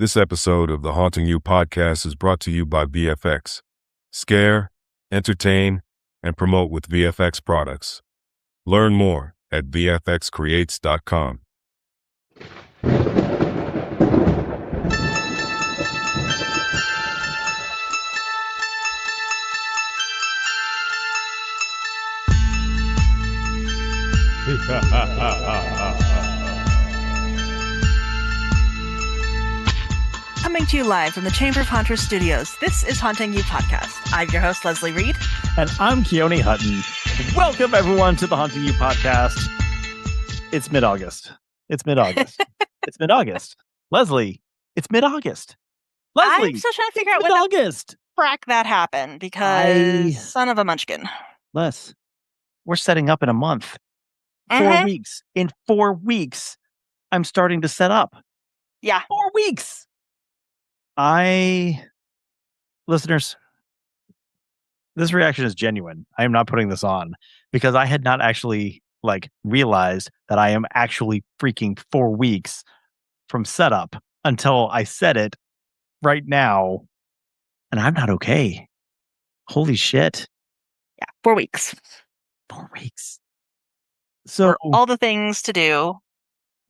This episode of the Haunting You podcast is brought to you by VFX. Scare, entertain, and promote with VFX products. Learn more at vfxcreates.com. Coming to you live from the Chamber of Haunters Studios, this is Haunting You Podcast. I'm your host, Leslie Reed. And I'm Keoni Hutton. Welcome, everyone, to the Haunting You Podcast. It's mid-August. It's mid-August. It's mid-August. Leslie, it's mid-August. Leslie, I'm still trying to figure out when mid-August. the frack that happened, because son of a munchkin. Les, we're setting up in a month. 4 weeks. In 4 weeks, I'm starting to set up. Yeah. 4 weeks. Listeners, this reaction is genuine. I am not putting this on because I had not actually realized that I am actually freaking 4 weeks from setup until I said it right now, and I'm not okay. Holy shit. Yeah, 4 weeks. 4 weeks. So all the things to do.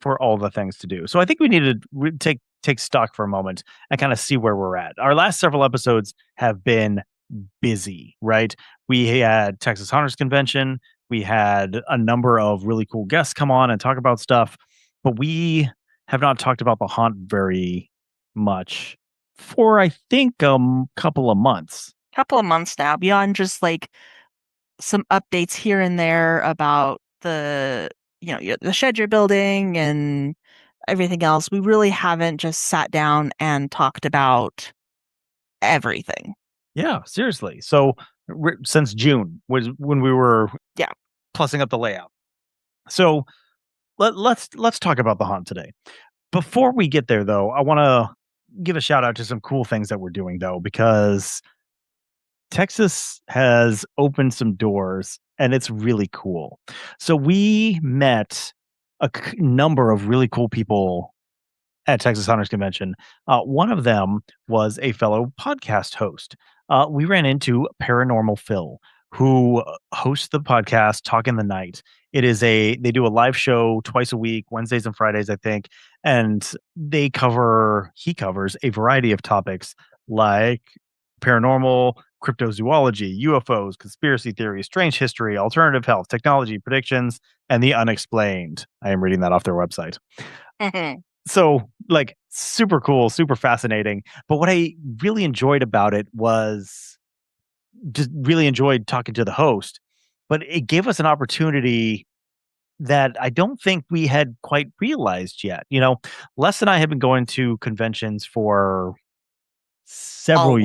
For all the things to do. So I think we need to take stock for a moment and kind of see where we're at. Our last several episodes have been busy, right? We had Texas Haunters Convention. We had a number of really cool guests come on and talk about stuff, but we have not talked about the haunt very much for, I think, couple of months. Couple of months now, beyond just some updates here and there about the shed you're building and everything else. We really haven't just sat down and talked about everything. Yeah, seriously. So since June was when we were plussing up the layout. So let's talk about the haunt today. Before we get there, though, I want to give a shout out to some cool things that we're doing, though, because Texas has opened some doors and it's really cool. So we met a number of really cool people at Texas Haunters Convention. One of them was a fellow podcast host. We ran into Paranormal Phil, who hosts the podcast Talk in the Night. They do a live show twice a week, Wednesdays and Fridays, I think. And he covers a variety of topics like paranormal, cryptozoology, UFOs, conspiracy theories, strange history, alternative health, technology, predictions, and the unexplained. I am reading that off their website. So, super cool, super fascinating. But what I really enjoyed about it was just really enjoyed talking to the host. But it gave us an opportunity that I don't think we had quite realized yet. Les and I have been going to conventions for several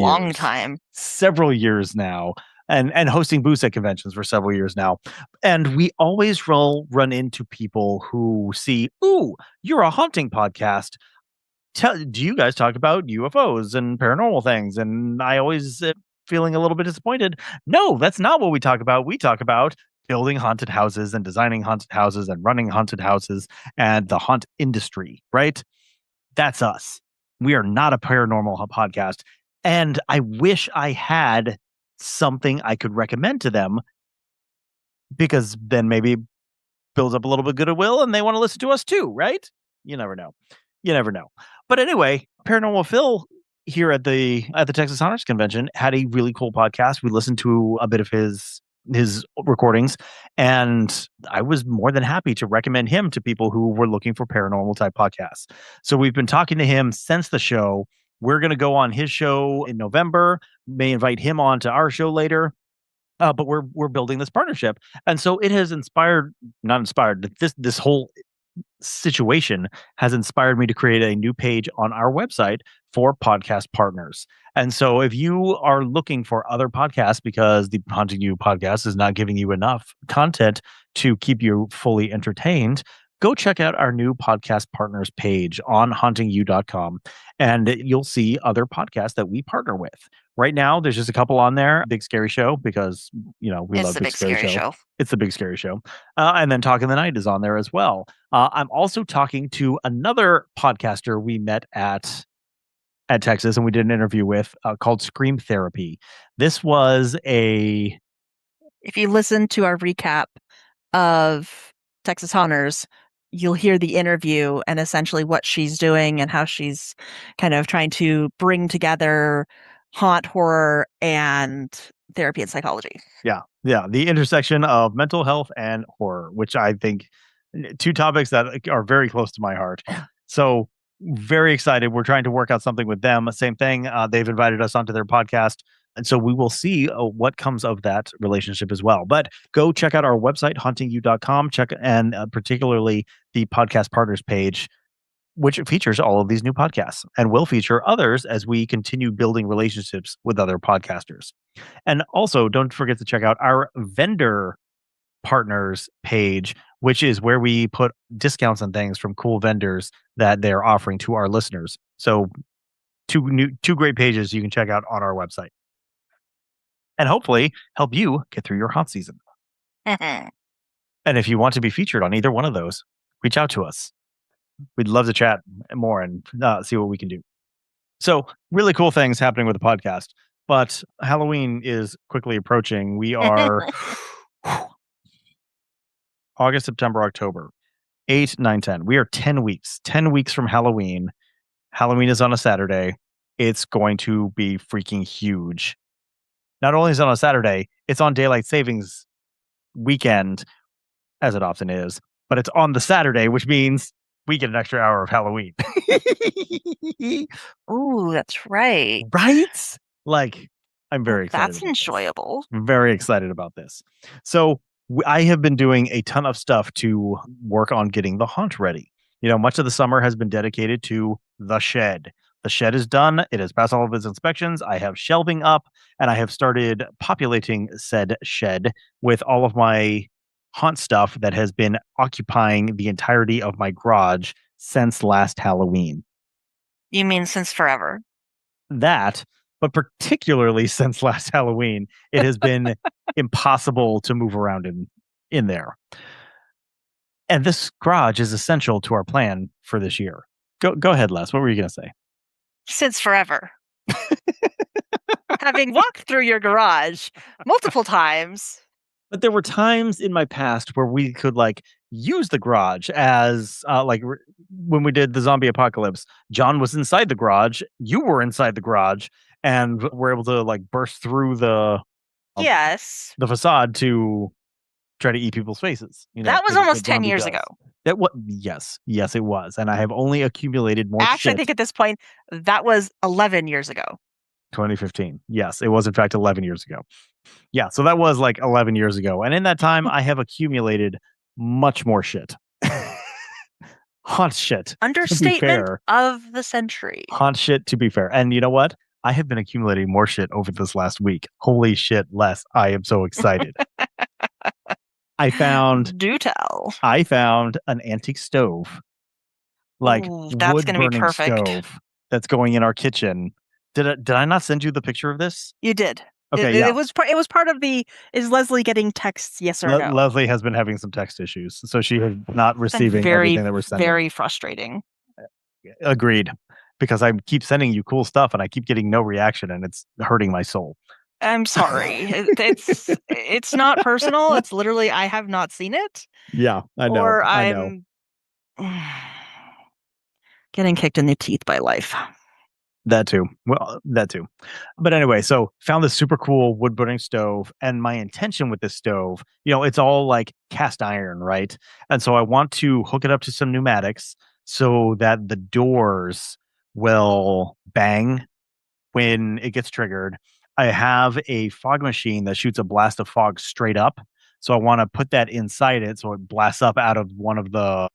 years now, and hosting booths at conventions for several years now. And we always run into people who see, ooh, you're a haunting podcast. Do you guys talk about UFOs and paranormal things? And I always feeling a little bit disappointed. No, that's not what we talk about. We talk about building haunted houses and designing haunted houses and running haunted houses and the haunt industry, right? That's us. We are not a paranormal podcast. And I wish I had something I could recommend to them, because then maybe builds up a little bit of goodwill and they want to listen to us too, right? You never know. But anyway, Paranormal Phil here at the Texas Haunters Convention had a really cool podcast. We listened to a bit of his recordings, and I was more than happy to recommend him to people who were looking for paranormal type podcasts. So we've been talking to him since the show. We're going to go on his show in November, may invite him on to our show later. But we're building this partnership. And so it has this whole situation has inspired me to create a new page on our website for podcast partners. And so if you are looking for other podcasts because the Haunting You podcast is not giving you enough content to keep you fully entertained, go check out our new podcast partners page on hauntingyou.com, and you'll see other podcasts that we partner with. Right now, there's just a couple on there. Big Scary Show, because, we love Big Scary Show. It's the Big Scary Show. And then Talk in the Night is on there as well. I'm also talking to another podcaster we met at at Texas, and we did an interview with called Scream Therapy. This was if you listen to our recap of Texas Haunters, you'll hear the interview and essentially what she's doing and how she's kind of trying to bring together haunt, horror, and therapy and psychology. Yeah. The intersection of mental health and horror, which I think two topics that are very close to my heart. So very excited. We're trying to work out something with them. Same thing. They've invited us onto their podcast. And so we will see what comes of that relationship as well. But go check out our website, hauntingyou.com, and particularly the podcast partners page, which features all of these new podcasts and will feature others as we continue building relationships with other podcasters. And also, don't forget to check out our vendor partners page, which is where we put discounts and things from cool vendors that they're offering to our listeners. So two great pages you can check out on our website. And hopefully help you get through your haunt season. And if you want to be featured on either one of those, reach out to us. We'd love to chat more and see what we can do. So really cool things happening with the podcast, but Halloween is quickly approaching. We are August, September, October, 8, 9, 10. We are 10 weeks from Halloween. Halloween is on a Saturday. It's going to be freaking huge. Not only is it on a Saturday, it's on daylight savings weekend, as it often is, but it's on the Saturday, which means we get an extra hour of Halloween. Ooh, that's right. Right? Like, I'm very excited. That's enjoyable. I'm very excited about this. So I have been doing a ton of stuff to work on getting the haunt ready. Much of the summer has been dedicated to the shed. The shed is done. It has passed all of its inspections. I have shelving up, and I have started populating said shed with all of my haunt stuff that has been occupying the entirety of my garage since last Halloween. You mean since forever? That, but particularly since last Halloween, it has been impossible to move around in there. And this garage is essential to our plan for this year. Go ahead, Les. What were you going to say? Since forever. Having walked through your garage multiple times. But there were times in my past where we could use the garage as when we did the zombie apocalypse. John was inside the garage. You were inside the garage and were able to burst through the facade to try to eat people's faces. That was almost 10 years ago. Yes, it was. And I have only accumulated more Actually, shit. I think at this point, that was 11 years ago. 2015. Yes, it was in fact 11 years ago. Yeah, so that was 11 years ago. And in that time, I have accumulated much more shit. Haunt shit. Understatement of the century. Haunt shit, to be fair. And you know what? I have been accumulating more shit over this last week. Holy shit, Les. I am so excited. Do tell. I found an antique stove. That's going to be perfect. Stove that's going in our kitchen. Did I not send you the picture of this? You did. Okay, it was part of the, is Leslie getting texts, yes or no? Leslie has been having some text issues, so she is not receiving everything that we're sending. Very frustrating. Agreed. Because I keep sending you cool stuff and I keep getting no reaction and it's hurting my soul. I'm sorry. It's not personal. It's literally, I have not seen it. Yeah, I know. Or I'm getting kicked in the teeth by life. That too. Well, that too. But anyway, so found this super cool wood burning stove. And my intention with this stove, it's all cast iron, right? And so I want to hook it up to some pneumatics so that the doors will bang when it gets triggered. I have a fog machine that shoots a blast of fog straight up. So I want to put that inside it so it blasts up out of one of the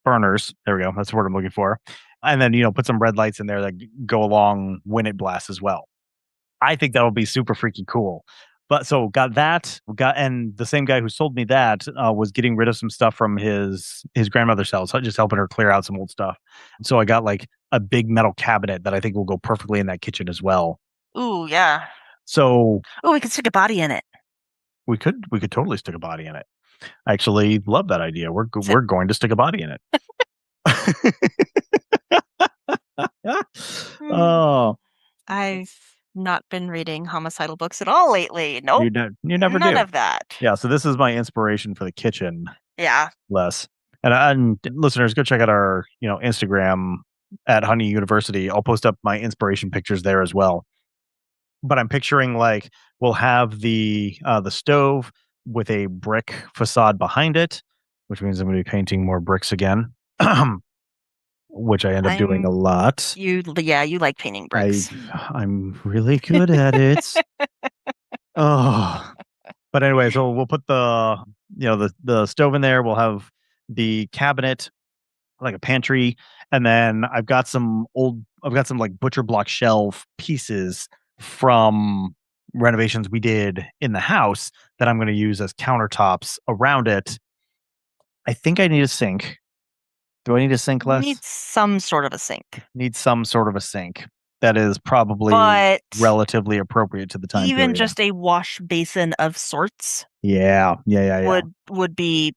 burners. There we go. That's the word I'm looking for. And then, put some red lights in there that go along when it blasts as well. I think that'll be super freaking cool. But so got that, and the same guy who sold me that was getting rid of some stuff from his grandmother's house, just helping her clear out some old stuff. So I got a big metal cabinet that I think will go perfectly in that kitchen as well. Ooh, yeah. So we could stick a body in it. We could totally stick a body in it. I actually love that idea. We're going to stick a body in it. I've not been reading homicidal books at all lately. Nope. You never None do. of that. Yeah, so this is my inspiration for the kitchen. Yeah. Les. And listeners, go check out our, Instagram at Honey University. I'll post up my inspiration pictures there as well. But I'm picturing like we'll have the stove with a brick facade behind it, which means I'm going to be painting more bricks again, which I end up doing a lot. You like painting bricks. I'm really good at it. Oh, but anyway, so we'll put the stove in there. We'll have the cabinet, like a pantry, and then I've got some like butcher block shelf pieces from renovations we did in the house that I'm going to use as countertops around it. I think I need a sink. Do I need a sink, Les? Need some sort of a sink. Need some sort of a sink. That is probably relatively appropriate to the time even period. just a wash basin of sorts. Yeah. Would be.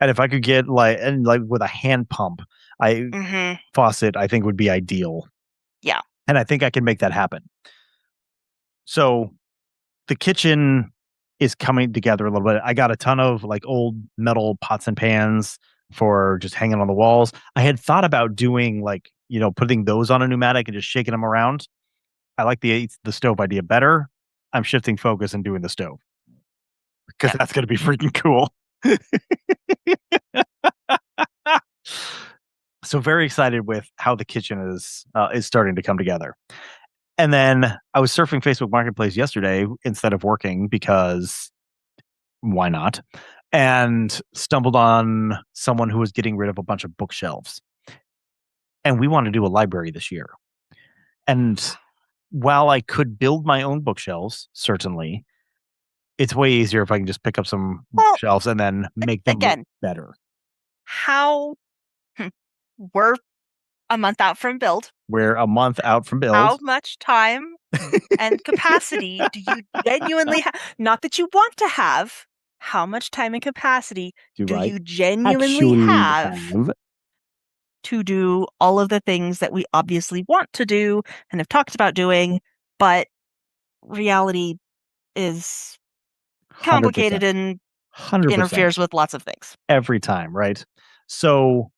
And if I could get like with a hand pump, faucet, I think would be ideal. Yeah. And I think I can make that happen. So the kitchen is coming together a little bit. I got a ton of like old metal pots and pans for just hanging on the walls. I had thought about doing like, putting those on a pneumatic and just shaking them around. I like the stove idea better. I'm shifting focus and doing the stove because that's going to be freaking cool. So very excited with how the kitchen is starting to come together. And then I was surfing Facebook Marketplace yesterday instead of working because why not? And stumbled on someone who was getting rid of a bunch of bookshelves. And we want to do a library this year. And while I could build my own bookshelves, certainly, it's way easier if I can just pick up some bookshelves and then make them look better. We're a month out from build. How much time and capacity do you genuinely have? Not that you want to have. How much time and capacity do you genuinely have to do all of the things that we obviously want to do and have talked about doing, but reality is complicated 100%. and 100%. interferes with lots of things. Every time, right? So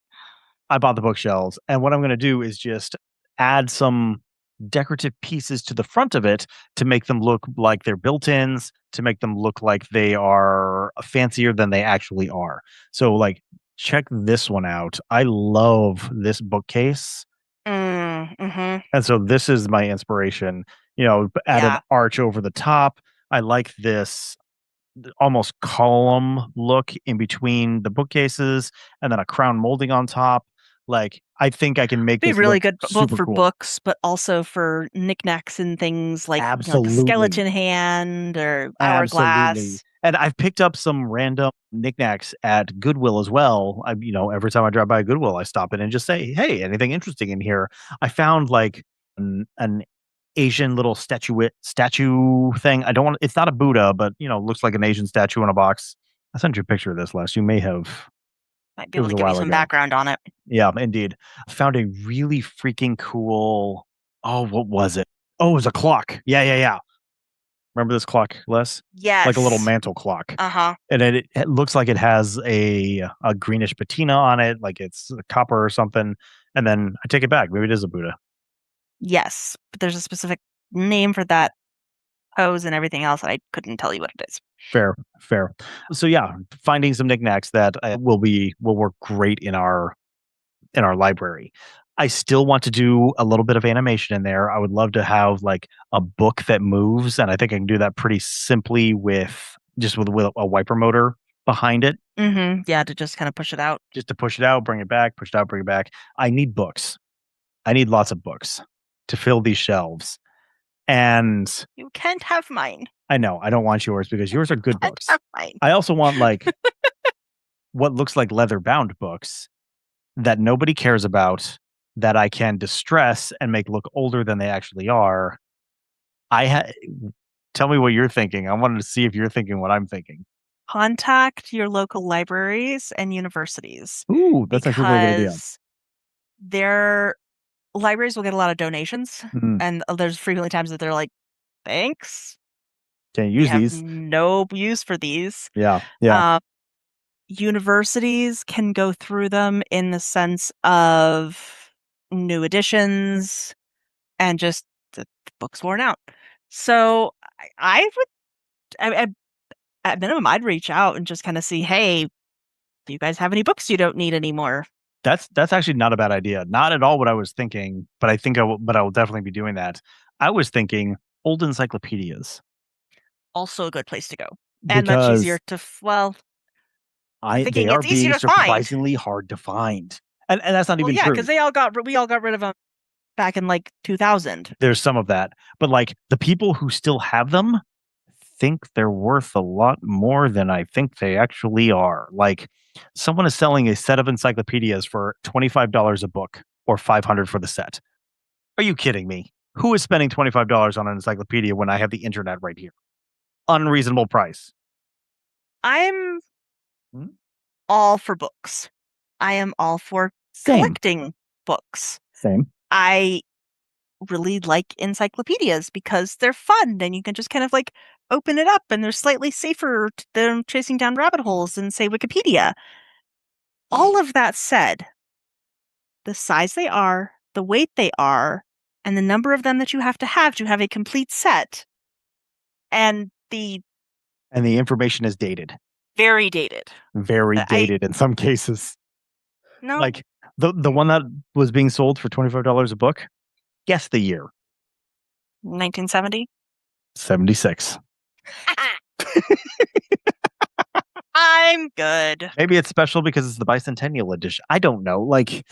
I bought the bookshelves, and what I'm going to do is just add some decorative pieces to the front of it to make them look like they're built-ins, to make them look like they are fancier than they actually are. So like, check this one out. I love this bookcase. And so this is my inspiration, add an arch over the top. I like this almost column look in between the bookcases and then a crown molding on top. Like, I think I can make this really good both for books, but also for knickknacks and things like skeleton hand or hourglass. And I've picked up some random knickknacks at Goodwill as well. Every time I drive by Goodwill, I stop in and just say, "Hey, anything interesting in here?" I found like an Asian little statue thing. It's not a Buddha, but looks like an Asian statue in a box. I sent you a picture of this last. You may have. Might be able to give you some background on it. Yeah, indeed. I found a really freaking cool. Oh, what was it? Oh, it was a clock. Yeah. Remember this clock, Les? Yes. Like a little mantle clock. Uh-huh. And it looks like it has a greenish patina on it, like it's copper or something. And then I take it back. Maybe it is a Buddha. Yes, but there's a specific name for that pose and everything else. I couldn't tell you what it is. Fair. So yeah, finding some knickknacks that will work great in our library. I still want to do a little bit of animation in there. I would love to have like a book that moves, and I think I can do that pretty simply with a wiper motor behind it. Yeah, to just kind of push it out. Just to push it out, bring it back, push it out, bring it back. I need books. I need lots of books to fill these shelves. And you can't have mine. I know. I don't want yours because yours are good books. Have mine. I also want like what looks like leather bound books that nobody cares about, that I can distress and make look older than they actually are. Tell me what you're thinking. I wanted to see if you're thinking what I'm thinking. Contact your local libraries and universities. Ooh, that's actually a really good idea. There libraries will get a lot of donations, and there's frequently times that they're like, thanks. Can't use have these. No use for these. Yeah. Universities can go through them in the sense of new editions and just the book's worn out. So I would, at minimum, I'd reach out and just kind of see, hey, do you guys have any books you don't need anymore? That's actually not a bad idea. Not at all what I was thinking, but I think I will definitely be doing that. I was thinking old encyclopedias. Also a good place to go. And much easier to, they are being surprisingly hard to find. And that's not even true. Yeah, because we all got rid of them back in like 2000. There's some of that. But like the people who still have them think they're worth a lot more than I think they actually are. Like someone is selling a set of encyclopedias for $25 a book or $500 for the set. Are you kidding me? Who is spending $25 on an encyclopedia when I have the internet right here? Unreasonable price. I'm all for books. I am all for collecting books. Same. I really like encyclopedias because they're fun and you can just kind of like open it up and they're slightly safer than chasing down rabbit holes than, say, Wikipedia. All of that said, the size they are, the weight they are, and the number of them that you have to have a complete set, and the information is dated. Very dated. Very dated in some cases. No. Like the one that was being sold for $25 a book, guess the year. 1970? 76. I'm good. Maybe it's special because it's the bicentennial edition. I don't know. Like,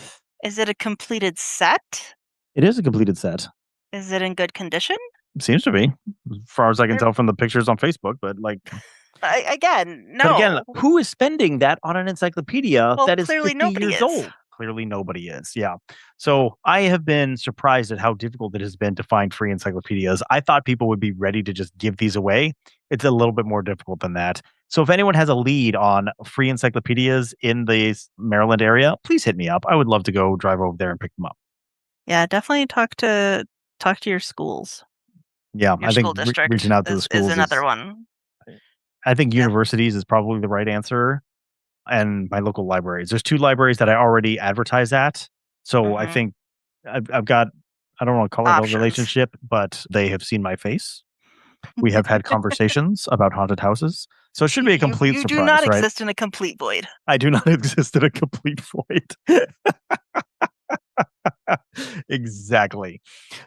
is it a completed set? It is a completed set. Is it in good condition? It seems to be, as far as I can tell from the pictures on Facebook. But like, again, no. But again, who is spending that on an encyclopedia that is clearly 50 years old? Clearly nobody is. Yeah. So I have been surprised at how difficult it has been to find free encyclopedias. I thought people would be ready to just give these away. It's a little bit more difficult than that. So if anyone has a lead on free encyclopedias in the Maryland area, please hit me up. I would love to go drive over there and pick them up. Yeah, definitely talk to your schools. Yeah, your I think school district reaching out to the schools is another one. I think universities is probably the right answer, and my local libraries. There's 2 libraries that I already advertise at, so I think I've got, I don't want to call it a relationship, but they have seen my face. We have had conversations about haunted houses, so it should be a complete surprise. You do not exist in a complete void. I do not exist in a complete void. Exactly.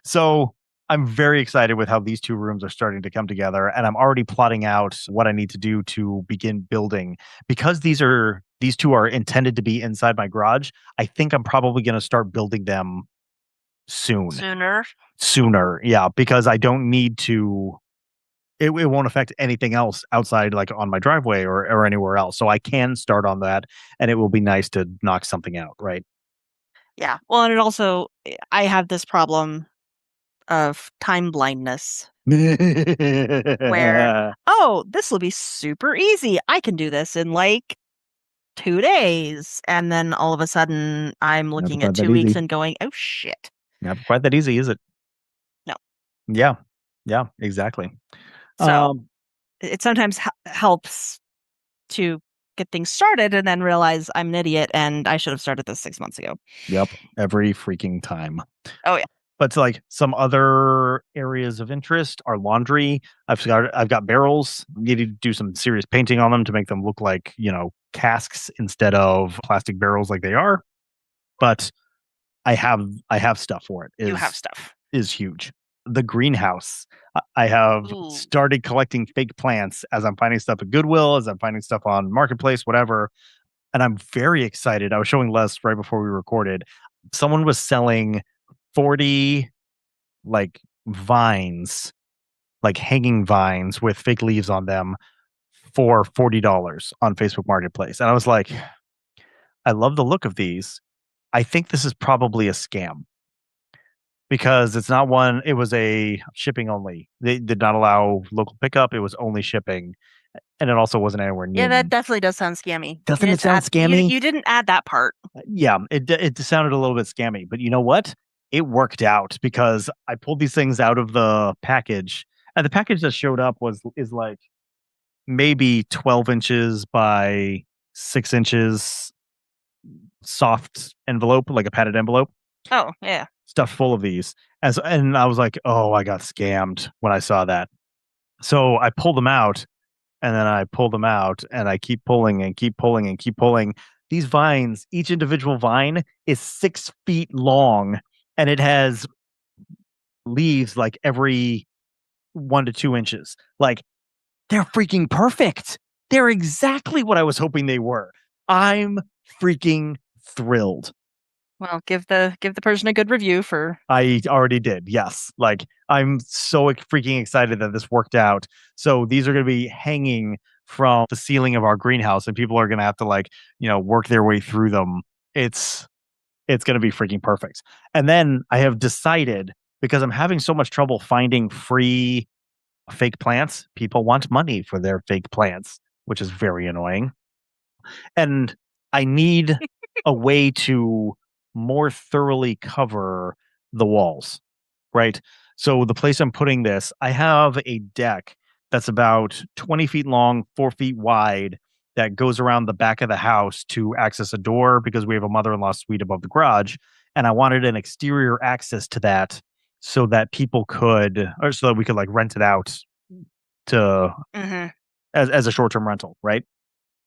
So I'm very excited with how these 2 rooms are starting to come together, and I'm already plotting out what I need to do to begin building. Because these 2 are intended to be inside my garage, I think I'm probably going to start building them soon. Sooner, yeah, because I don't need to. It won't affect anything else outside, like on my driveway or anywhere else. So I can start on that, and it will be nice to knock something out, right? Yeah. Well, and it also, I have this problem of time blindness where, this will be super easy. I can do this in like 2 days. And then all of a sudden I'm looking at 2 weeks and going, oh shit. Not quite that easy, is it? No. Yeah. Yeah, exactly. So it sometimes helps to get things started and then realize I'm an idiot and I should have started this 6 months ago. Yep. Every freaking time. Oh yeah. But like some other areas of interest are laundry. I've got barrels. Need to do some serious painting on them to make them look like, casks instead of plastic barrels like they are. But I have stuff for it. You have stuff. Is huge. The greenhouse. I have started collecting fake plants as I'm finding stuff at Goodwill, as I'm finding stuff on Marketplace, whatever. And I'm very excited. I was showing Les right before we recorded. Someone was selling 40 like vines, like hanging vines with fake leaves on them for $40 on Facebook Marketplace. And I was like, I love the look of these. I think this is probably a scam. Because it's not one, it was a shipping only. They did not allow local pickup. It was only shipping. And it also wasn't anywhere near. Yeah, that definitely does sound scammy. Doesn't it sound scammy? You didn't add that part. Yeah, it sounded a little bit scammy. But you know what? it worked out because I pulled these things out of the package, and the package that showed up is like maybe 12 inches by 6 inches soft envelope, like a padded envelope. Oh, yeah. Stuffed full of these. And I was like, oh, I got scammed when I saw that. So I pulled them out, and then I pulled them out, and I keep pulling and keep pulling and keep pulling. These vines, each individual vine is 6 feet long, and it has leaves like every 1 to 2 inches. Like, they're freaking perfect. They're exactly what I was hoping they were. I'm freaking thrilled. Well, give the person a good review for. I already did. Yes. Like, I'm so freaking excited that this worked out. So these are going to be hanging from the ceiling of our greenhouse, and people are going to have to work their way through them. It's going to be freaking perfect. And then I have decided, because I'm having so much trouble finding free fake plants, people want money for their fake plants, which is very annoying. And I need a way to more thoroughly cover the walls, right? So the place I'm putting this, I have a deck that's about 20 feet long, 4 feet wide, that goes around the back of the house to access a door because we have a mother-in-law suite above the garage. And I wanted an exterior access to that so that people could, or so that we could like rent it out to as a short-term rental, right?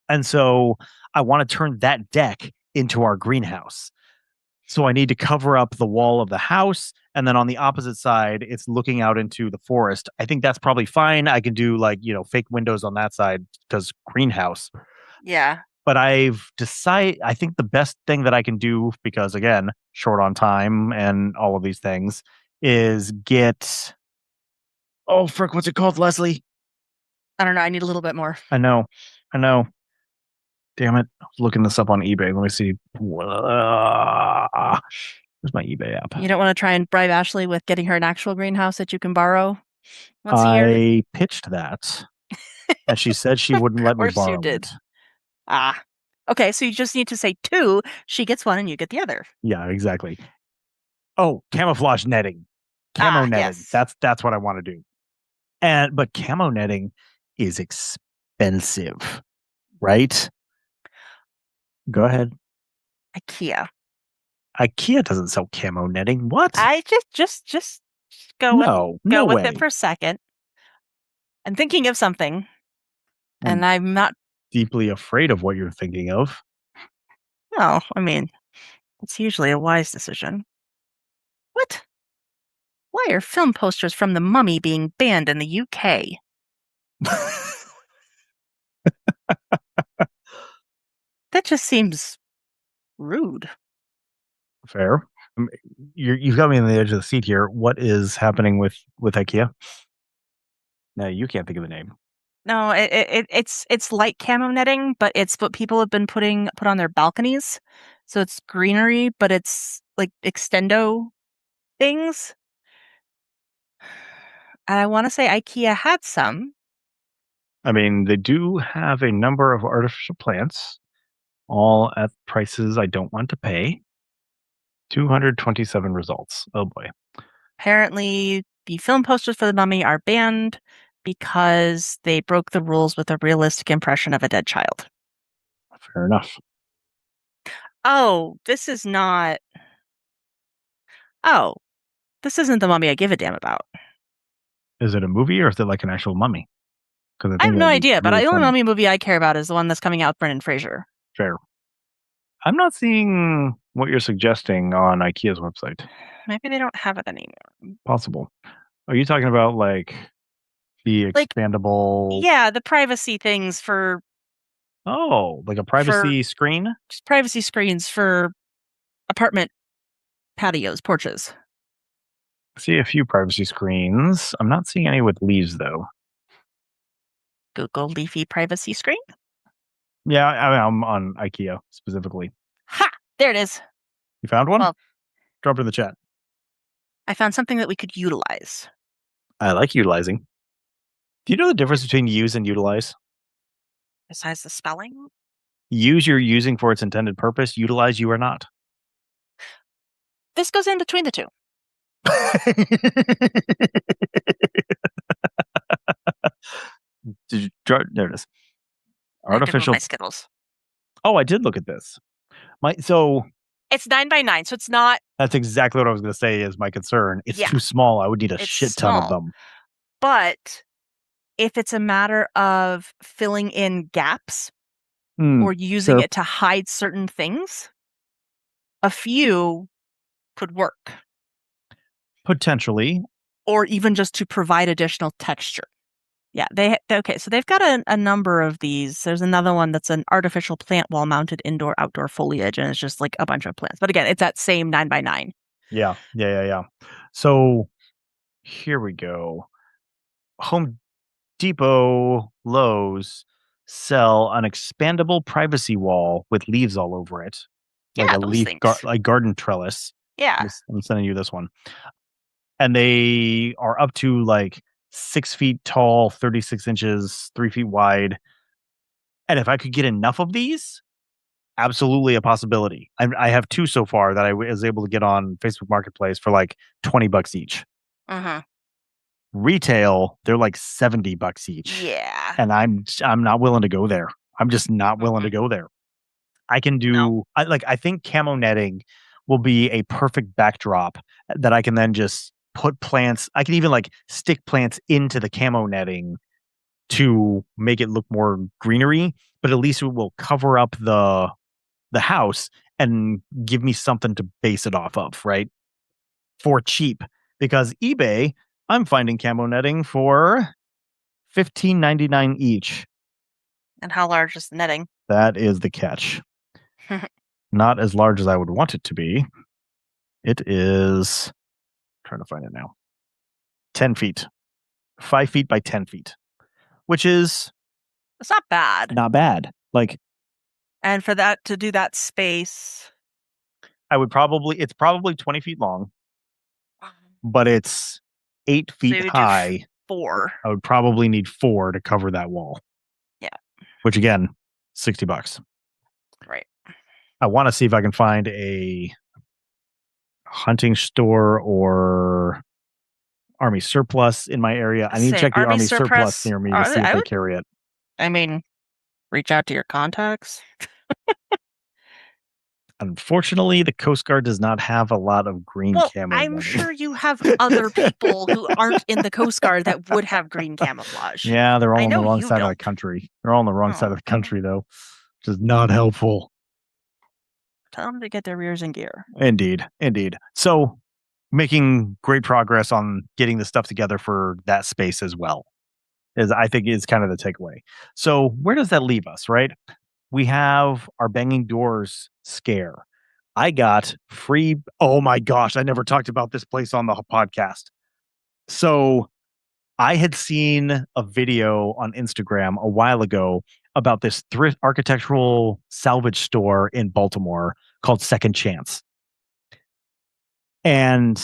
And so I want to turn that deck into our greenhouse. So I need to cover up the wall of the house, and then on the opposite side, it's looking out into the forest. I think that's probably fine. I can do fake windows on that side because greenhouse. Yeah. But I've decided, I think the best thing that I can do, because again, short on time and all of these things, is get, oh, frick, what's it called, Leslie? I don't know. I need a little bit more. I know. Damn it. I was looking this up on eBay. Let me see. Where's my eBay app? You don't want to try and bribe Ashley with getting her an actual greenhouse that you can borrow once a year? I pitched that, and she said she wouldn't let me borrow you did. it. Ah. Okay, so you just need to say 2. She gets 1 and you get the other. Yeah, exactly. Oh, camouflage netting. Camo netting. Yes. That's what I want to do. But camo netting is expensive, right? Go ahead. IKEA doesn't sell camo netting. What? I just go with it for a second. I'm thinking of something, and I'm not deeply afraid of what you're thinking of. No, I mean, it's usually a wise decision. What? Why are film posters from The Mummy being banned in the UK? That just seems rude. Fair. You've got me on the edge of the seat here. What is happening with IKEA? No, you can't think of the name. No, it's light camo netting, but it's what people have been put on their balconies. So it's greenery, but it's like extendo things. And I want to say IKEA had some. I mean, they do have a number of artificial plants, all at prices I don't want to pay. 227 results. Oh boy. Apparently, the film posters for The Mummy are banned because they broke the rules with a realistic impression of a dead child. Fair enough. Oh, this is not. Oh, this isn't The Mummy I give a damn about. Is it a movie or is it like an actual mummy? I have no idea, but the only mummy movie I care about is the one that's coming out with Brendan Fraser. Fair. I'm not seeing what you're suggesting on IKEA's website. Maybe they don't have it anymore. Possible. Are you talking about like the expandable? Yeah, the privacy things for. Oh, like a privacy screen? Just privacy screens for apartment patios, porches. I see a few privacy screens. I'm not seeing any with leaves though. Google leafy privacy screen? Yeah, I'm on IKEA specifically. Ha! There it is. You found one? Well, drop it in the chat. I found something that we could utilize. I like utilizing. Do you know the difference between use and utilize? Besides the spelling? Use, you're using for its intended purpose. Utilize, you are not. This goes in between the two. Did you draw? There it is. Artificial. My Skittles. Oh, I did look at this. It's 9 by 9, so it's not. That's exactly what I was going to say is my concern. It's Yeah. too small. I would need a shit ton of them. But if it's a matter of filling in gaps or using it to hide certain things, a few could work. Potentially. Or even just to provide additional texture. Yeah, so they've got a number of these. There's another one that's an artificial plant wall mounted indoor-outdoor foliage, and it's just like a bunch of plants. But again, it's that same 9 by 9. Yeah. So here we go. Home Depot, Lowe's sell an expandable privacy wall with leaves all over it. Like a leaf, like garden trellis. Yeah. I'm sending you this one. And they are up to like 6 feet tall, 36 inches, 3 feet wide. And if I could get enough of these, absolutely a possibility. I have 2 so far that I was able to get on Facebook Marketplace for like $20 each. Retail, they're like $70 each. Yeah. And I'm not willing to go there. I'm just not willing to go there. I can do I think camo netting will be a perfect backdrop that I can then just put plants. I can even like stick plants into the camo netting to make it look more greenery, but at least it will cover up the house and give me something to base it off of, right? For cheap. Because eBay, I'm finding camo netting for $15.99 each. And how large is the netting? That is the catch. Not as large as I would want it to be. It is, I'm trying to find it now, 10 feet. 5 feet by 10 feet. Which is... It's not bad. Not bad. Like... And for that, to do that space... It's probably 20 feet long. But it's 8 feet high. 4. I would probably need 4 to cover that wall. Yeah. Which again, $60. Right. I want to see if I can find a hunting store or Army surplus in my area. I need to check the Army surplus near me to see if they carry it. I mean, reach out to your contacts. Unfortunately, the Coast Guard does not have a lot of green camo. I'm sure you have other people who aren't in the Coast Guard that would have green camouflage. Yeah, they're all on the wrong side of the country. They're all on the wrong side of the country, though, which is not helpful. Tell them to get their rears in gear. Indeed. So, making great progress on getting the stuff together for that space as well, I think is kind of the takeaway. So, where does that leave us, right? We have our banging doors scare. I got free. Oh my gosh, I never talked about this place on the podcast. So I had seen a video on Instagram a while ago about this thrift architectural salvage store in Baltimore called Second Chance. And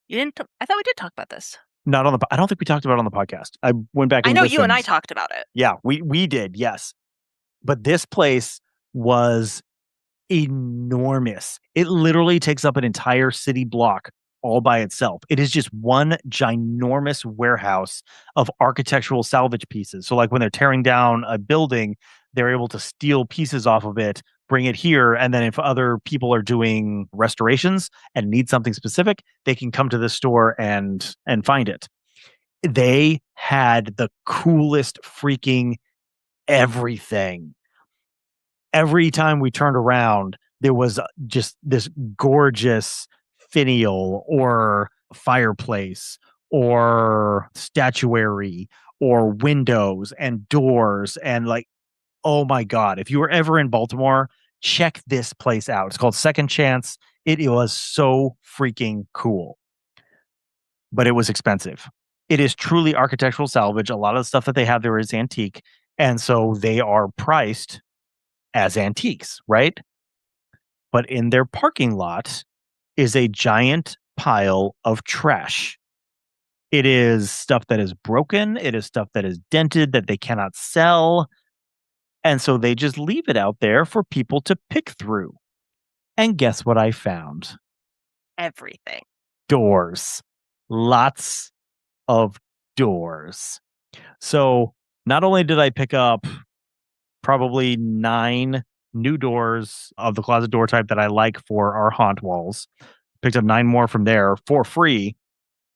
you didn't. I thought we did talk about this. Not on the. I don't think we talked about it on the podcast. I went back. And I know listened. You and I talked about it. Yeah, we did. Yes. But this place was enormous. It literally takes up an entire city block all by itself. It is just one ginormous warehouse of architectural salvage pieces. So like when they're tearing down a building, they're able to steal pieces off of it, bring it here, and then if other people are doing restorations and need something specific, they can come to this store and find it. They had the coolest freaking everything. Every time we turned around, there was just this gorgeous finial or fireplace or statuary or windows and doors. And like, oh my God, if you were ever in Baltimore, check this place out. It's called Second Chance. It was so freaking cool. But it was expensive. It is truly architectural salvage. A lot of the stuff that they have there is antique. And so they are priced as antiques, right? But in their parking lot is a giant pile of trash. It is stuff that is broken. It is stuff that is dented that they cannot sell. And so they just leave it out there for people to pick through. And guess what I found? everything. Doors. Lots of doors. So not only did I pick up probably 9 new doors of the closet door type that I like for our haunt walls, picked up 9 more from there for free,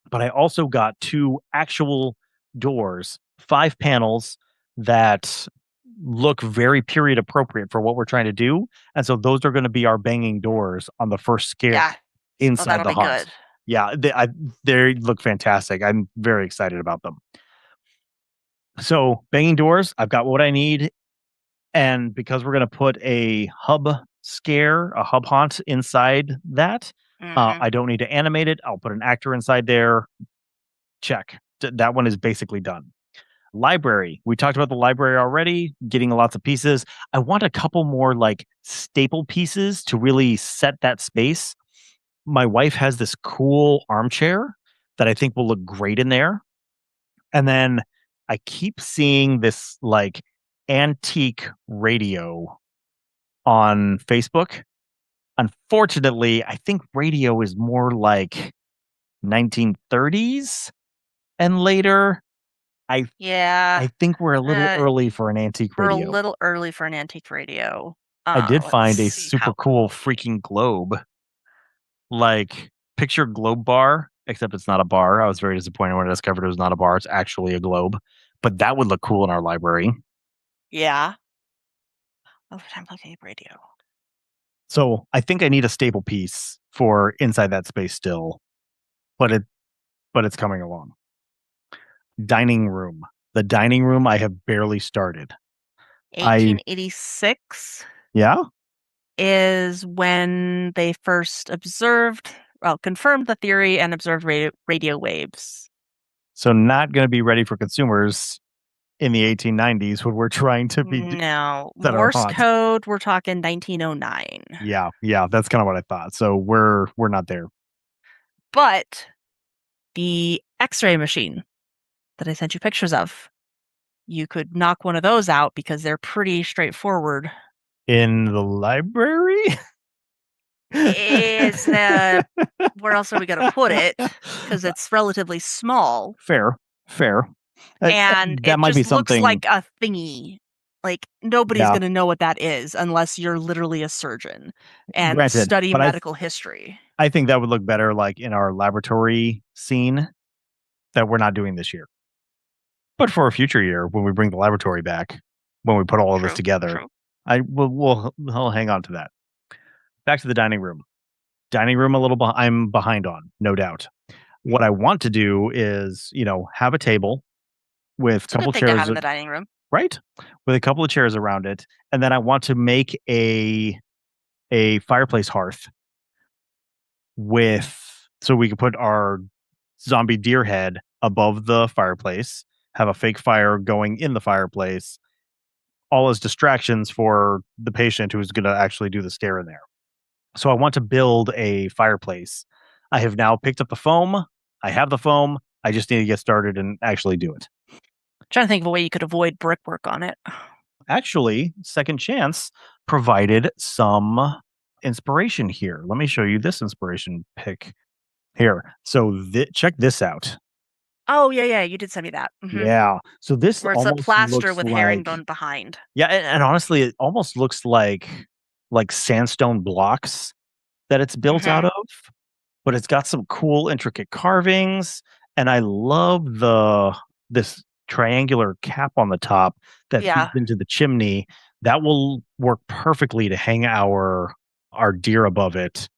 but I also got 2 actual doors, 5 panels that look very period appropriate for what we're trying to do. And so those are going to be our banging doors on the first scare Yeah. inside that'll the be haunt. good. Yeah, they look fantastic. I'm very excited about them. So banging doors, I've got what I need. And because we're going to put a hub haunt inside that, I don't need to animate it. I'll put an actor inside there. Check. That one is basically done. Library. We talked about the library already, getting lots of pieces. I want a couple more like staple pieces to really set that space. My wife has this cool armchair that I think will look great in there. And then I keep seeing this like antique radio on Facebook. Unfortunately, I think radio is more like 1930s and later. I think we're a little early for an antique radio. We're a little early for an antique radio. I did find a see super cool freaking globe. Like, picture globe bar, except it's not a bar. I was very disappointed when I discovered it was not a bar. It's actually a globe. But that would look cool in our library. Yeah. Overtime looking at radio. So I think I need a staple piece for inside that space still. But it's coming along. Dining room. The dining room I have barely started. 1886 Yeah? is when they first confirmed the theory and observed radio waves. So not going to be ready for consumers in the 1890s when we're trying to be... No. Morse code, we're talking 1909. Yeah, that's kind of what I thought. So we're not there. But the X-ray machine that I sent you pictures of, you could knock one of those out because they're pretty straightforward. In the library? It's where else are we going to put it? Because it's relatively small. Fair. And that it might just be something... looks like a thingy. Like, nobody's going to know what that is unless you're literally a surgeon and study medical history. I think that would look better like in our laboratory scene that we're not doing this year. But for a future year, when we bring the laboratory back, when we put all of this together, we'll hang on to that. Back to the dining room. Dining room, I'm behind on, no doubt. What I want to do is, have a table with a couple chairs. To have in the dining room, right? With a couple of chairs around it, and then I want to make a fireplace hearth so we can put our zombie deer head above the fireplace, have a fake fire going in the fireplace, all as distractions for the patient who's going to actually do the scare in there. So I want to build a fireplace. I have now picked up the foam. I have the foam. I just need to get started and actually do it. I'm trying to think of a way you could avoid brickwork on it. Actually, Second Chance provided some inspiration here. Let me show you this inspiration pic here. So check this out. Oh, yeah, you did send me that. Mm-hmm. Yeah. So this where it's a plaster with herringbone behind. Yeah, and honestly, it almost looks like sandstone blocks that it's built out of, but it's got some cool, intricate carvings, and I love this triangular cap on the top that feeds into the chimney. That will work perfectly to hang our deer above it.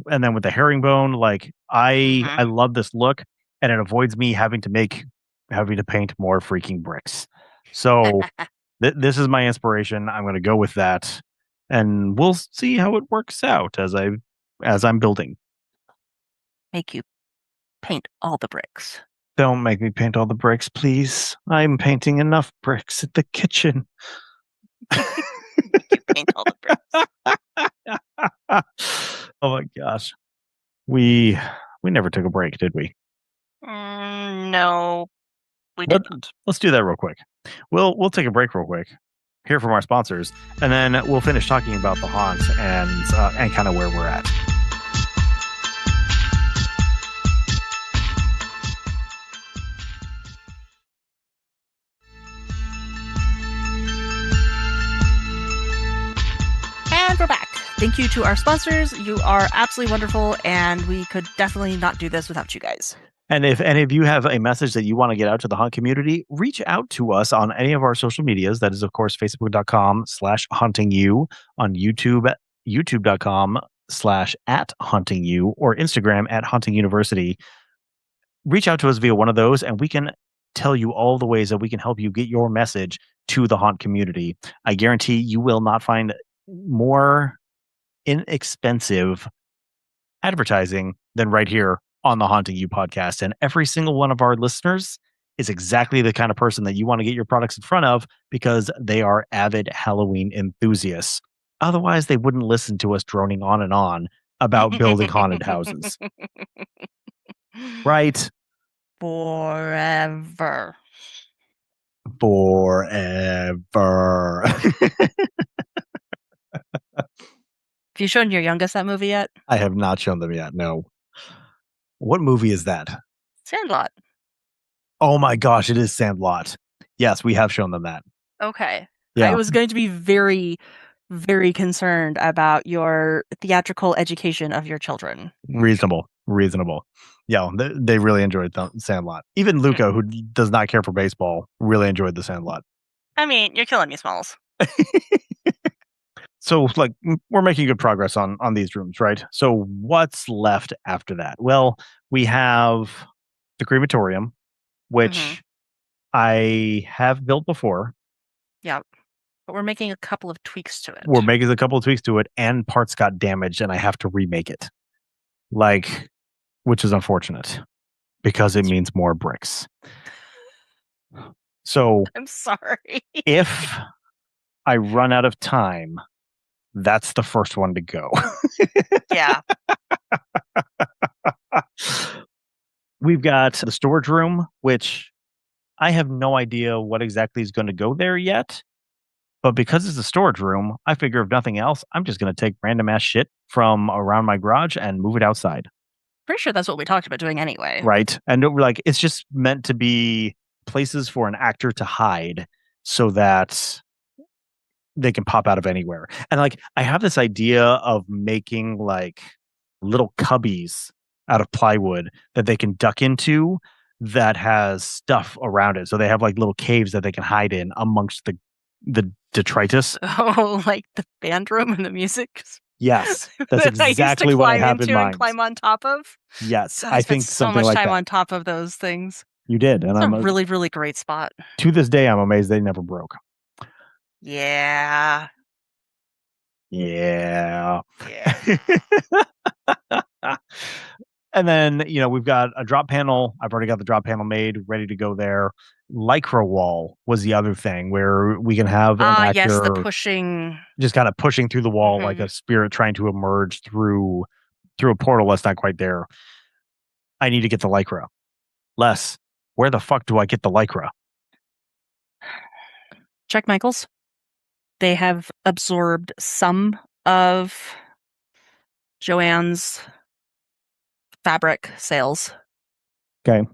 And then with the herringbone, I love this look. And it avoids me having to paint more freaking bricks. So this is my inspiration. I'm going to go with that, and we'll see how it works out as I'm building. Make you paint all the bricks. Don't make me paint all the bricks, please. I'm painting enough bricks at the kitchen. You paint all the bricks. Oh my gosh, we never took a break, did we? No, we didn't. Let's do that real quick. We'll take a break real quick, hear from our sponsors, and then we'll finish talking about the haunt and kind of where we're at. Thank you to our sponsors. You are absolutely wonderful, and we could definitely not do this without you guys. And if any of you have a message that you want to get out to the Hunt community, reach out to us on any of our social medias. That is, of course, facebook.com/huntingyou, on YouTube, youtube.com/@huntingyou, or Instagram @huntinguniversity. Reach out to us via one of those, and we can tell you all the ways that we can help you get your message to the Hunt community. I guarantee you will not find more inexpensive advertising than right here on the Haunting You podcast. And every single one of our listeners is exactly the kind of person that you want to get your products in front of, because they are avid Halloween enthusiasts. Otherwise, they wouldn't listen to us droning on and on about building haunted houses. Right? Forever. Have you shown your youngest that movie yet? I have not shown them yet, no. What movie is that? Sandlot. Oh my gosh, it is Sandlot. Yes, we have shown them that. Okay. Yeah. I was going to be very, very concerned about your theatrical education of your children. Reasonable. Yeah, they really enjoyed Sandlot. Even Luca, who does not care for baseball, really enjoyed the Sandlot. I mean, you're killing me, Smalls. So, like, we're making good progress on these rooms, right? So, what's left after that? Well, we have the crematorium, which I have built before. Yeah, but we're making a couple of tweaks to it. And parts got damaged, and I have to remake it. Like, which is unfortunate, because it means more bricks. So, I'm sorry. If I run out of time, that's the first one to go. Yeah. We've got the storage room, which I have no idea what exactly is going to go there yet. But because it's a storage room, I figure if nothing else, I'm just going to take random ass shit from around my garage and move it outside. Pretty sure that's what we talked about doing anyway. Right. And like, it's just meant to be places for an actor to hide so that they can pop out of anywhere. And like, I have this idea of making like little cubbies out of plywood that they can duck into that has stuff around it. So they have like little caves that they can hide in amongst the detritus. Oh, like the band room and the music. Yes, that's exactly what I have in mind. And climb on top of. Yes, God, I think so much like time that. on top of those things. You did, and it's a really, really great spot. To this day, I'm amazed they never broke. Yeah. And then, we've got a drop panel. I've already got the drop panel made, ready to go there. Lycra wall was the other thing where we can have an actor. Yes, the pushing. Just kind of pushing through the wall like a spirit trying to emerge through a portal that's not quite there. I need to get the Lycra. Les, where the fuck do I get the Lycra? Check Michaels. They have absorbed some of Joanne's fabric sales. Okay.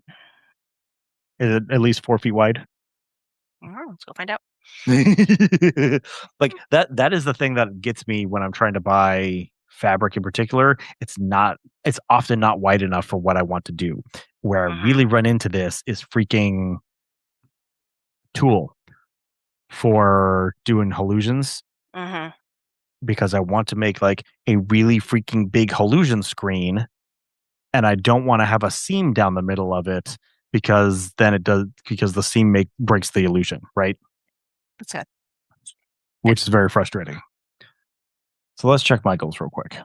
Is it at least 4 feet wide? Let's go find out. Like that is the thing that gets me when I'm trying to buy fabric in particular. It's often not wide enough for what I want to do. Where I really run into this is freaking Tool for doing hallusions. Because I want to make like a really freaking big hallusion screen, and I don't want to have a seam down the middle of it because the seam breaks the illusion, right? That's good. Which is very frustrating. So let's check Michael's real quick.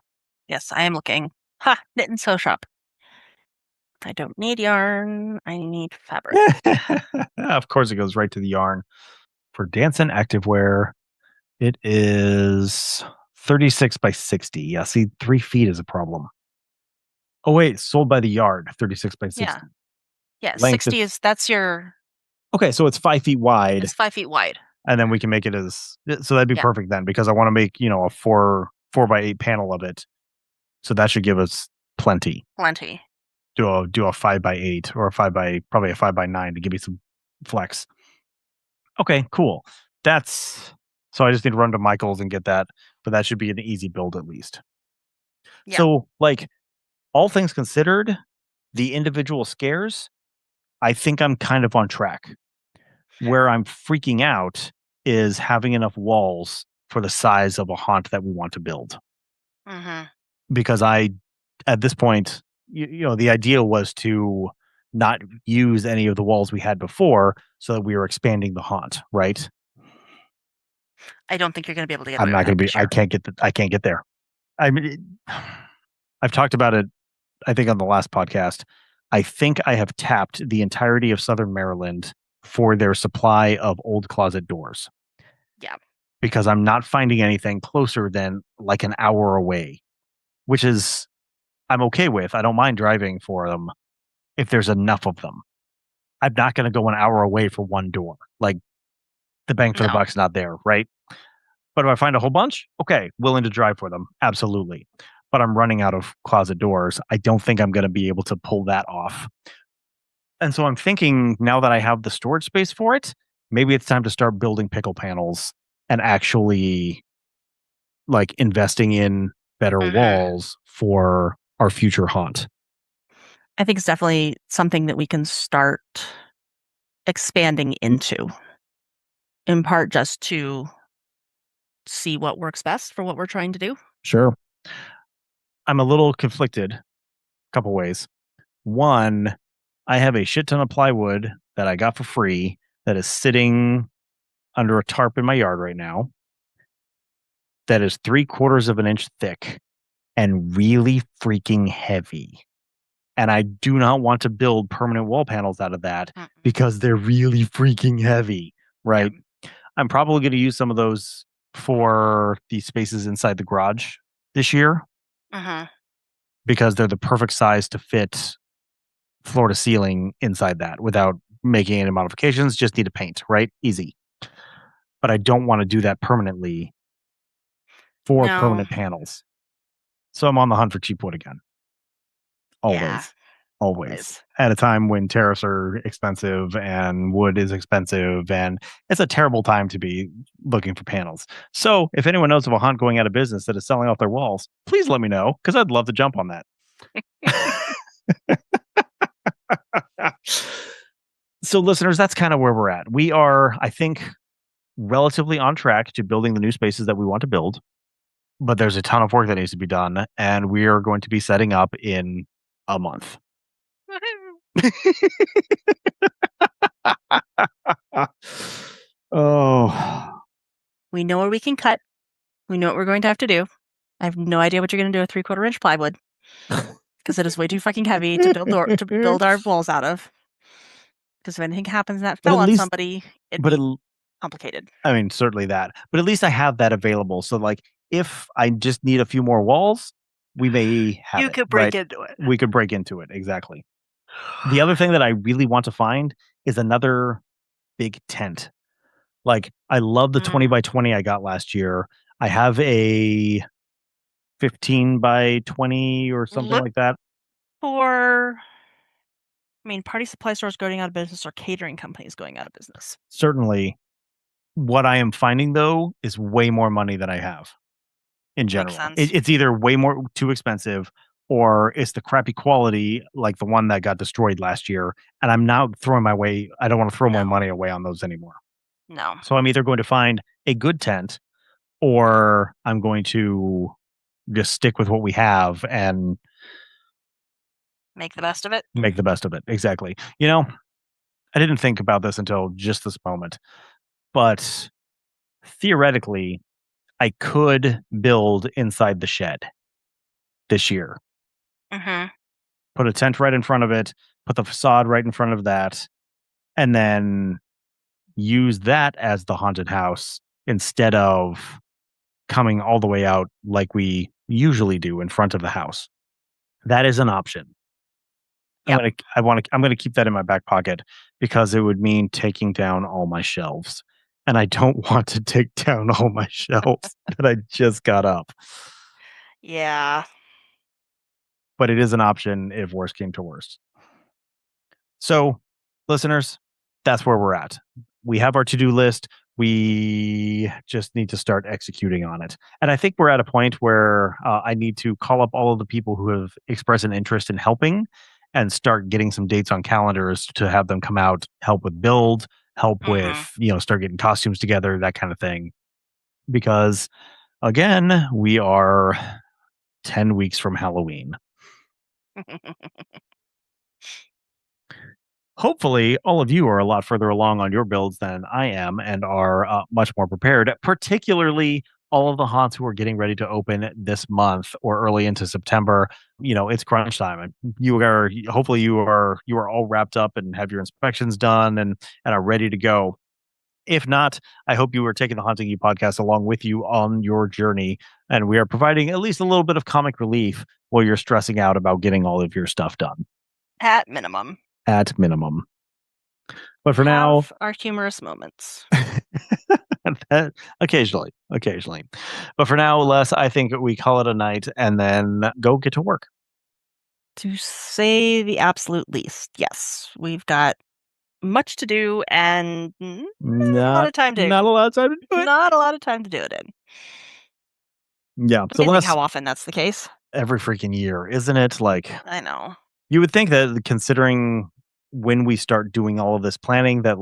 Yes, I am looking. Knit and sew shop. I don't need yarn. I need fabric. Of course, it goes right to the yarn. For dance and activewear, it is 36 by 60. Yeah, see, 3 feet is a problem. Oh, wait, sold by the yard, 36 by 60. Yeah, 60 that's your... Okay, so it's 5 feet wide. It's 5 feet wide. And then we can make it so that'd be perfect then, because I want to make, a 4 by 8 panel of it. So that should give us plenty. Do a 5 by 8 or probably a 5 by 9 to give me some flex. Okay, cool. That's So I just need to run to Michael's and get that, but that should be an easy build at least. Yeah. So, like, all things considered, the individual scares, I think I'm kind of on track. Where I'm freaking out is having enough walls for the size of a haunt that we want to build. Mm-hmm. Because at this point, you know, the idea was to not use any of the walls we had before so that we were expanding the haunt, right? I don't think you're going to be able to get I'm away not with going to that be, this year. I can't get there. I mean, I've talked about it, I think, on the last podcast. I think I have tapped the entirety of Southern Maryland for their supply of old closet doors. Yeah. Because I'm not finding anything closer than like an hour away, which is I'm okay with. I don't mind driving for them if there's enough of them. I'm not going to go an hour away for one door. Like the bang for the No. buck's not there, right? But if I find a whole bunch, okay, willing to drive for them. Absolutely. But I'm running out of closet doors. I don't think I'm going to be able to pull that off. And so I'm thinking now that I have the storage space for it, maybe it's time to start building pickle panels and actually like investing in better walls for our future haunt. I think it's definitely something that we can start expanding into, in part just to see what works best for what we're trying to do. Sure. I'm a little conflicted a couple ways. One, I have a shit ton of plywood that I got for free that is sitting under a tarp in my yard right now that is 3/4 of an inch thick and really freaking heavy. And I do not want to build permanent wall panels out of that because they're really freaking heavy, right? Yeah. I'm probably going to use some of those for the spaces inside the garage this year because they're the perfect size to fit floor to ceiling inside that without making any modifications. Just need to paint, right? Easy. But I don't want to do that permanently for permanent panels. So I'm on the hunt for cheap wood again. Always. Yeah. Always. At a time when tariffs are expensive and wood is expensive, and it's a terrible time to be looking for panels. So if anyone knows of a hunt going out of business that is selling off their walls, please let me know because I'd love to jump on that. So listeners, that's kind of where we're at. We are, I think, relatively on track to building the new spaces that we want to build, but there's a ton of work that needs to be done, and we are going to be setting up in a month. Oh. We know where we can cut. We know what we're going to have to do. I have no idea what you're going to do with 3/4 inch plywood because it is way too fucking heavy to build our walls out of. Because if anything happens and that fell on somebody, it'd be complicated. I mean, certainly that. But at least I have that available. So, like, if I just need a few more walls, we may have you it. could break into it. We could break into it. Exactly. The other thing that I really want to find is another big tent. Like, I love the 20 by 20 I got last year. I have a 15 by 20 or something like that. Party supply stores going out of business or catering companies going out of business. Certainly. What I am finding, though, is way more money than I have in general. It's either way more too expensive or it's the crappy quality like the one that got destroyed last year. And I'm now throwing I don't want to throw my money away on those anymore. No. So I'm either going to find a good tent or I'm going to just stick with what we have and make the best of it. Make the best of it. Exactly. You know, I didn't think about this until just this moment, but theoretically, I could build inside the shed this year. Put a tent right in front of it, put the facade right in front of that, and then use that as the haunted house instead of coming all the way out like we usually do in front of the house. That is an option. Yep. I'm gonna keep that in my back pocket because it would mean taking down all my shelves. And I don't want to take down all my shelves that I just got up. Yeah. But it is an option if worse came to worst. So, listeners, that's where we're at. We have our to-do list. We just need to start executing on it. And I think we're at a point where I need to call up all of the people who have expressed an interest in helping and start getting some dates on calendars to have them come out, help with build, help with, start getting costumes together, that kind of thing. Because again, we are 10 weeks from Halloween. Hopefully, all of you are a lot further along on your builds than I am and are much more prepared, particularly all of the haunts who are getting ready to open this month or early into September. It's crunch time, and hopefully you are all wrapped up and have your inspections done and are ready to go. If not, I hope you are taking the Haunting You podcast along with you on your journey, and we are providing at least a little bit of comic relief while you're stressing out about getting all of your stuff done. At minimum. But for now, our humorous moments. Occasionally. But for now, Les, I think we call it a night and then go get to work. To say the absolute least, yes. We've got much to do and not a lot of time to do it. Not a lot of time to do it in. Yeah. So Les, how often that's the case? Every freaking year, isn't it? I know. You would think that considering when we start doing all of this planning that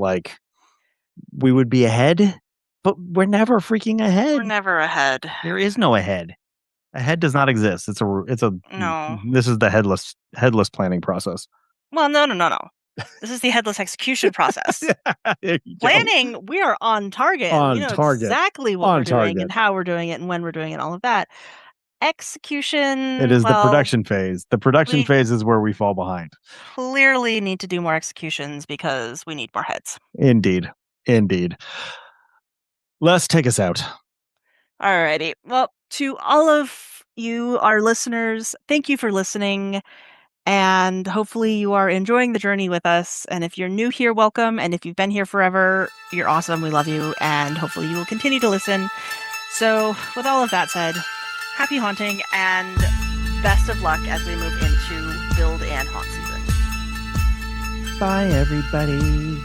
we would be ahead, but we're never freaking ahead. We're never ahead. There is no ahead. Ahead does not exist. It's a no. This is the headless planning process. Well, no. This is the headless execution process. Planning, we are on target. Target. Exactly what we're doing and how we're doing it and when we're doing it and all of that. Execution. It is the production phase. The production phase is where we fall behind. Clearly need to do more executions because we need more heads. Indeed. Let's take us out. Alrighty. Well, to all of you, our listeners, thank you for listening. And hopefully you are enjoying the journey with us. And if you're new here, welcome. And if you've been here forever, you're awesome. We love you. And hopefully you will continue to listen. So with all of that said, happy haunting and best of luck as we move into build and haunt season. Bye, everybody.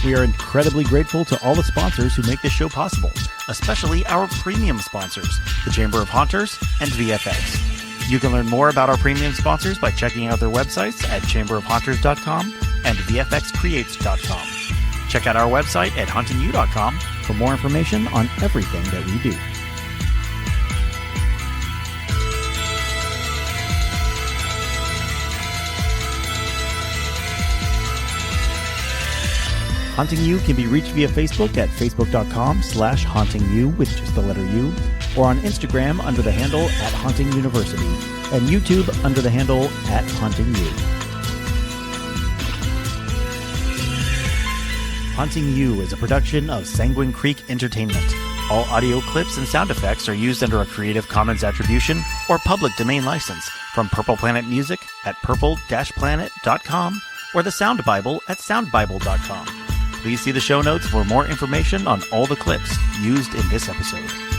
We are incredibly grateful to all the sponsors who make this show possible, especially our premium sponsors, the Chamber of Haunters and VFX. You can learn more about our premium sponsors by checking out their websites at chamberofhaunters.com and vfxcreates.com. Check out our website at hauntingyou.com for more information on everything that we do. Haunting You can be reached via Facebook at facebook.com/hauntingyou with just the letter U, or on Instagram under the handle @hauntinguniversity, and YouTube under the handle @hauntingyou. Haunting You is a production of Sanguine Creek Entertainment. All audio clips and sound effects are used under a Creative Commons Attribution or Public Domain license from Purple Planet Music at purple-planet.com or the Sound Bible at soundbible.com. Please see the show notes for more information on all the clips used in this episode.